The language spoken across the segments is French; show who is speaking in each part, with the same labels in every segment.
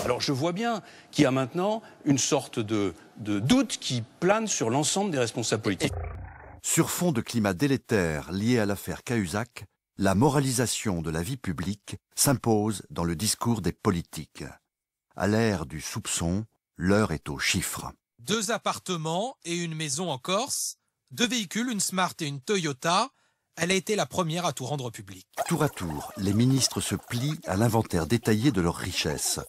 Speaker 1: Alors je vois bien qu'il y a maintenant une sorte de doute qui plane sur l'ensemble des responsables politiques.
Speaker 2: Sur fond de climat délétère lié à l'affaire Cahuzac, la moralisation de la vie publique s'impose dans le discours des politiques. À l'ère du soupçon, l'heure est aux chiffres.
Speaker 3: 2 appartements et une maison en Corse, 2 véhicules, une Smart et une Toyota. Elle a été la première à tout rendre public.
Speaker 2: Tour à tour, les ministres se plient à l'inventaire détaillé de leurs richesses.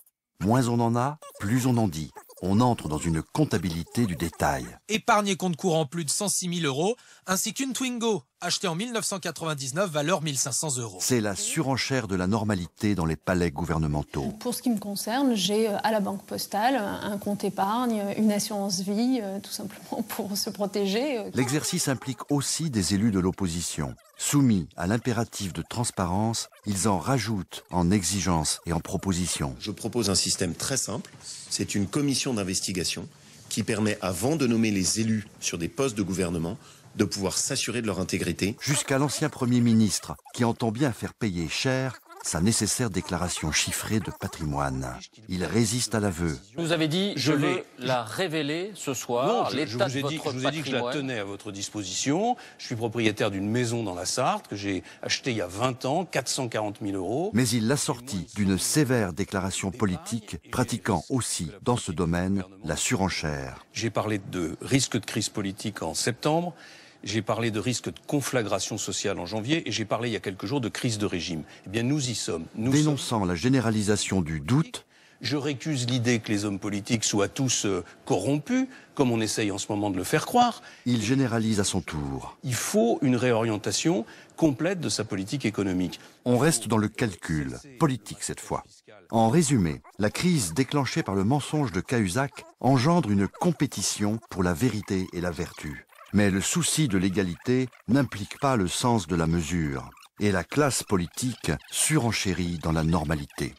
Speaker 2: Moins on en a, plus on en dit. On entre dans une comptabilité du détail.
Speaker 3: Épargne et compte courant plus de 106 000 €, ainsi qu'une Twingo, achetée en 1999, valeur 1 500 €.
Speaker 2: C'est la surenchère de la normalité dans les palais gouvernementaux.
Speaker 4: Pour ce qui me concerne, j'ai à la banque postale un compte épargne, une assurance vie, tout simplement pour se protéger.
Speaker 2: L'exercice implique aussi des élus de l'opposition. Soumis à l'impératif de transparence, ils en rajoutent en exigences et en propositions.
Speaker 5: Je propose un système très simple. C'est une commission d'investigation qui permet, avant de nommer les élus sur des postes de gouvernement, de pouvoir s'assurer de leur intégrité.
Speaker 2: Jusqu'à l'ancien Premier ministre, qui entend bien faire payer cher sa nécessaire déclaration chiffrée de patrimoine. Il résiste à l'aveu.
Speaker 6: Vous nous avez dit, je veux la révéler ce soir, l'état de votre patrimoine.
Speaker 1: Je vous ai dit que je la tenais à votre disposition. Je suis propriétaire d'une maison dans la Sarthe que j'ai achetée il y a 20 ans, 440 000 €.
Speaker 2: Mais il l'assortit d'une sévère déclaration politique, pratiquant aussi, dans ce domaine, la surenchère.
Speaker 1: J'ai parlé de risque de crise politique en septembre. J'ai parlé de risque de conflagration sociale en janvier et j'ai parlé il y a quelques jours de crise de régime. Eh bien, nous y sommes.
Speaker 2: Dénonçant la généralisation du doute,
Speaker 1: je récuse l'idée que les hommes politiques soient tous corrompus, comme on essaye en ce moment de le faire croire.
Speaker 2: Il généralise à son tour.
Speaker 1: Il faut une réorientation complète de sa politique économique.
Speaker 2: On reste dans le calcul, politique cette fois. En résumé, la crise déclenchée par le mensonge de Cahuzac engendre une compétition pour la vérité et la vertu. Mais le souci de l'égalité n'implique pas le sens de la mesure. Et la classe politique surenchérit dans la normalité.